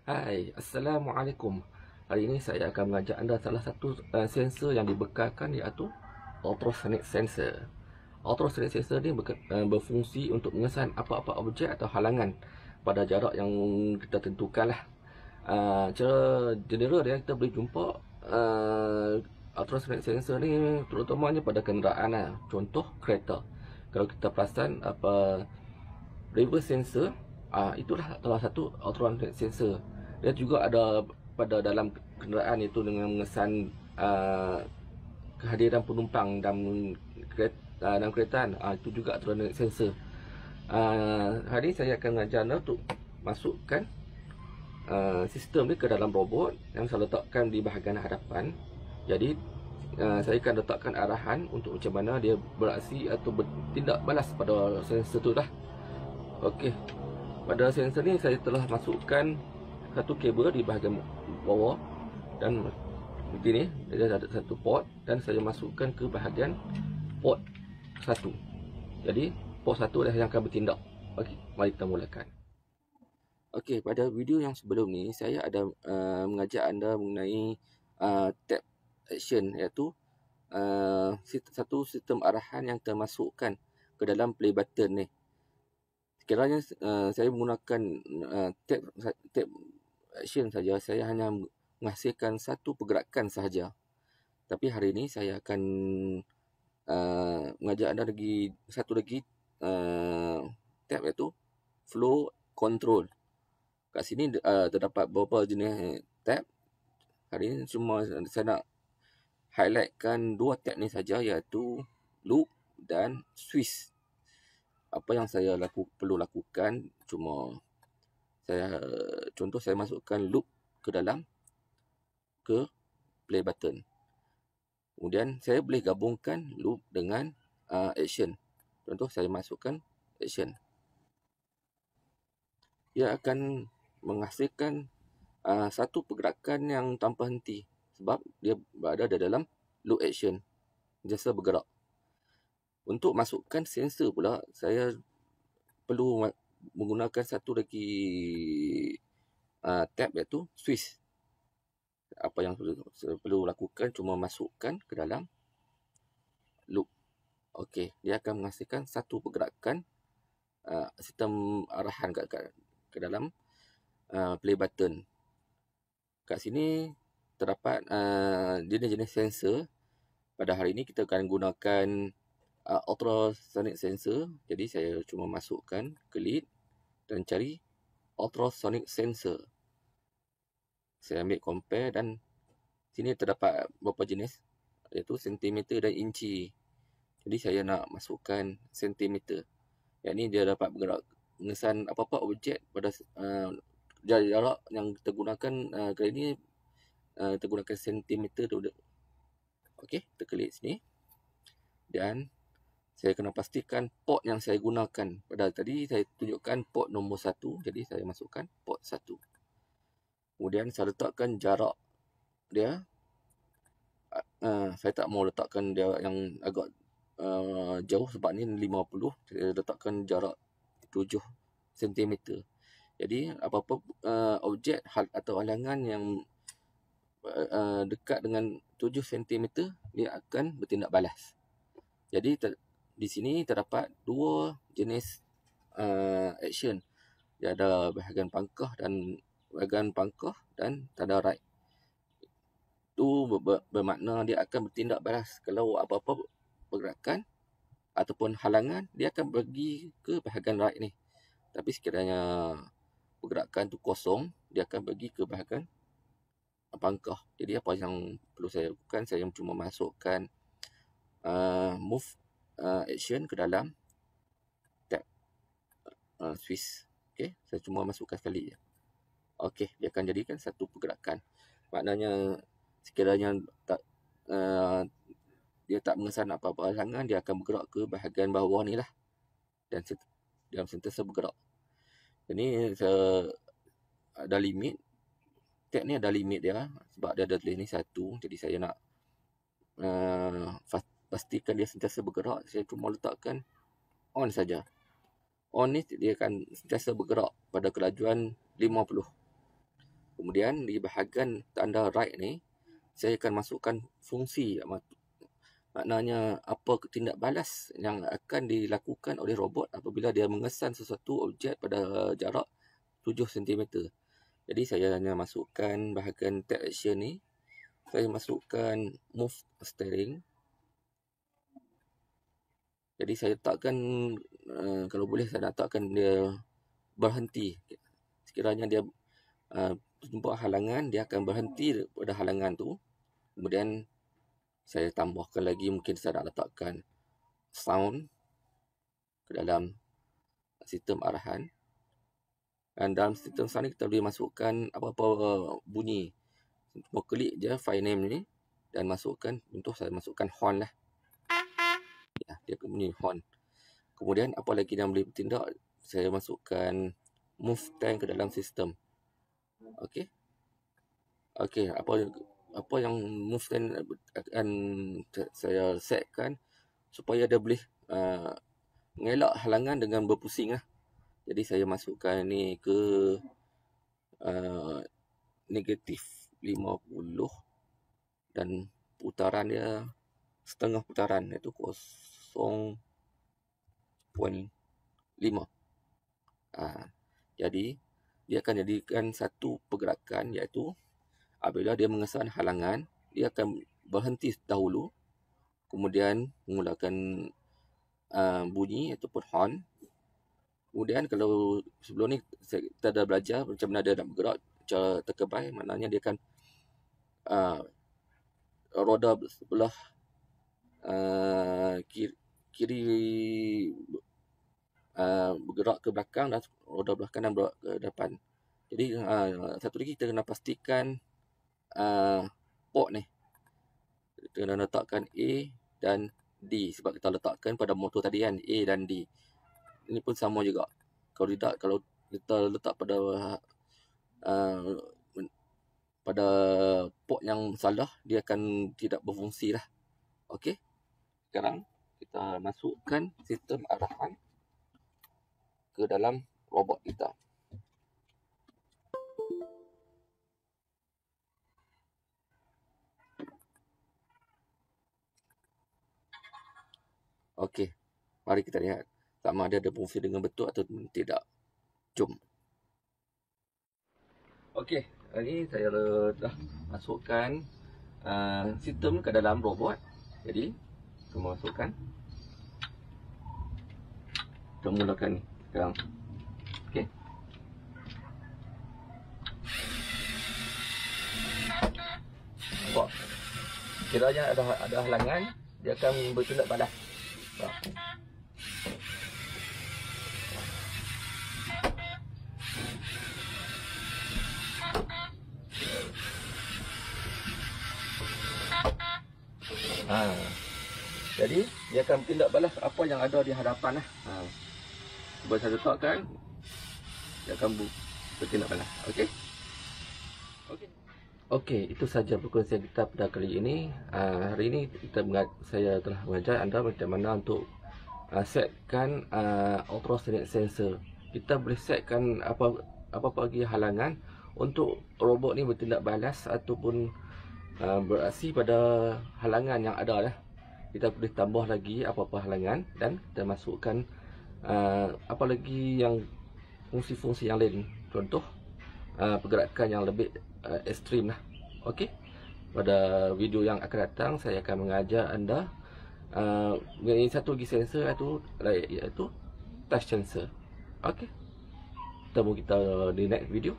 Hai, Assalamualaikum. Hari ini saya akan mengajak anda salah satu sensor yang dibekalkan, iaitu ultrasonic sensor. Ultrasonic sensor ni berfungsi untuk mengesan apa-apa objek atau halangan pada jarak yang kita tentukan lah. Cara general dia kita boleh jumpa ultrasonic sensor ni terutamanya pada kenderaan lah. Contoh kereta. Kalau kita perasan apa reverse sensor, itulah salah satu ultrasonic sensor. Dia juga ada pada dalam kenderaan, itu dengan mengesan kehadiran penumpang dalam kereta. Itu juga ultrasonic sensor. Hari ini saya akan mengajar anda untuk masukkan sistem ni ke dalam robot yang saya letakkan di bahagian hadapan. Jadi saya akan letakkan arahan untuk macam mana dia beraksi atau bertindak balas pada sensor tu lah. Okey, pada sensor ni saya telah masukkan satu kabel di bahagian bawah, dan begini dia ada satu port, dan saya masukkan ke bahagian port 1. Jadi port 1 dah yang akan bertindak. Okey, mari kita mulakan. Okey, pada video yang sebelum ni saya ada mengajak anda mengenai tap action, iaitu satu sistem arahan yang termasukkan ke dalam play button ni. Sekiranya saya menggunakan tap action saja, saya hanya menghasilkan satu pergerakan sahaja. Tapi hari ini saya akan mengajak anda satu lagi tab, iaitu flow control. Kat sini terdapat beberapa jenis tab. Hari ini cuma saya nak highlightkan dua tab ni saja, iaitu loop dan switch. Apa yang saya perlu lakukan, cuma saya masukkan loop ke dalam play button. Kemudian saya boleh gabungkan loop dengan action. Contoh saya masukkan action. Ia akan menghasilkan satu pergerakan yang tanpa henti, sebab dia berada di dalam loop action, jasa bergerak. Untuk masukkan sensor pula, saya perlu menggunakan satu lagi tab, iaitu switch. Apa yang saya perlu lakukan cuma masukkan ke dalam loop. Okey, dia akan menghasilkan satu pergerakan sistem arahan ke dalam play button. Kat sini terdapat jenis-jenis sensor. Pada hari ini kita akan gunakan ultrasonic sensor. Jadi saya cuma masukkan ke lead dan cari ultrasonic sensor. Saya ambil compare, dan sini terdapat beberapa jenis, iaitu sentimeter dan inci. Jadi saya nak masukkan sentimeter. Yang ni dia dapat bergerak mengesan apa-apa objek pada jarak yang kita gunakan. Kali ini kita gunakan sentimeter tu. Okey, kita klik sini. Dan saya kena pastikan port yang saya gunakan. Pada tadi saya tunjukkan port nombor 1, jadi saya masukkan port 1. Kemudian saya letakkan jarak dia. Saya tak mau letakkan dia yang agak jauh, sebab ni 50. Saya letakkan jarak 7 cm. Jadi apa-apa objek atau halangan yang dekat dengan 7 cm, dia akan bertindak balas. Jadi di sini terdapat dua jenis action. Dia ada bahagian pangkah dan tanda right. Itu bermakna dia akan bertindak balas. Kalau apa-apa pergerakan ataupun halangan, dia akan pergi ke bahagian right ni. Tapi sekiranya pergerakan tu kosong, dia akan pergi ke bahagian pangkah. Jadi apa yang perlu saya lakukan, saya cuma masukkan move action ke dalam tab switch. Okey, saya cuma masukkan sekali je. Okey, dia akan jadikan satu pergerakan. Maknanya sekiranya dia tak mengesan apa-apa halangan, dia akan bergerak ke bahagian bawah ni lah, dan dalam sentiasa bergerak. Ini ada limit. Tab ni ada limit dia, sebab dia ada tulis ni 1. Jadi saya nak pastikan dia sentiasa bergerak. Saya cuma letakkan on saja. On ni dia akan sentiasa bergerak pada kelajuan 50. Kemudian di bahagian tanda right ni, saya akan masukkan fungsi, maknanya apa tindak balas yang akan dilakukan oleh robot apabila dia mengesan sesuatu objek pada jarak 7 cm. Jadi saya hanya masukkan bahagian take action ni. Saya masukkan move steering. Jadi saya letakkan, kalau boleh saya letakkan dia berhenti. Sekiranya dia jumpa halangan, dia akan berhenti pada halangan tu. Kemudian saya tambahkan lagi, mungkin saya nak letakkan sound ke dalam sistem arahan. Dan dalam sistem sound ni kita boleh masukkan apa-apa bunyi. Cuma klik je file name ni dan masukkan, untuk saya masukkan horn lah. Ya, dia bunyi horn. Kemudian apa lagi yang boleh bertindak, saya masukkan move tank ke dalam sistem. Okey. Okey, apa yang move tank akan saya setkan supaya dia boleh mengelak halangan dengan berpusing lah. Jadi saya masukkan ni ke negatif 50 dan putaran dia setengah putaran, iaitu 0.5. Jadi dia akan jadikan satu pergerakan, iaitu apabila dia mengesan halangan, dia akan berhenti dahulu, kemudian mengulakan bunyi ataupun horn. Kemudian kalau sebelum ni kita dah belajar macam mana dia nak bergerak cara terkebai, maknanya dia akan roda sebelah kiri bergerak ke belakang dan roda belah kanan bergerak ke depan. Jadi satu lagi kita kena pastikan port ni kita kena letakkan A dan D, sebab kita letakkan pada motor tadi kan, A dan D. Ini pun sama juga. Kalau tidak, kalau kita letak pada port yang salah, dia akan tidak berfungsi lah. Okey. Sekarang kita masukkan sistem arahan ke dalam robot kita. Okey. Mari kita lihat sama ada berfungsi dengan betul atau tidak. Jom. Okey, ini saya dah masukkan sistem ke dalam robot. Jadi, kita masukkan. Kita mulakan sekarang. Okey. Nampak? Kiranya ada halangan, dia akan bertindak balas. Jadi dia akan bertindak balas apa yang ada di hadapan lah. Cuba saya letakkan, dia akan bertindak balas. Okey. Okey, itu saja perkongsian kita pada kali ini. Hari ini saya telah mengajar anda macam mana untuk setkan ultrasonic sensor. Kita boleh setkan apa lagi halangan untuk robot ni bertindak balas ataupun beraksi pada halangan yang ada lah. Kita boleh tambah lagi apa-apa halangan dan kita masukkan apa lagi yang fungsi-fungsi yang lain. Contoh pergerakan yang lebih ekstrim lah. Okey. Pada video yang akan datang saya akan mengajar anda mengenai satu lagi sensor iaitu touch sensor. Okey. Temu kita di next video.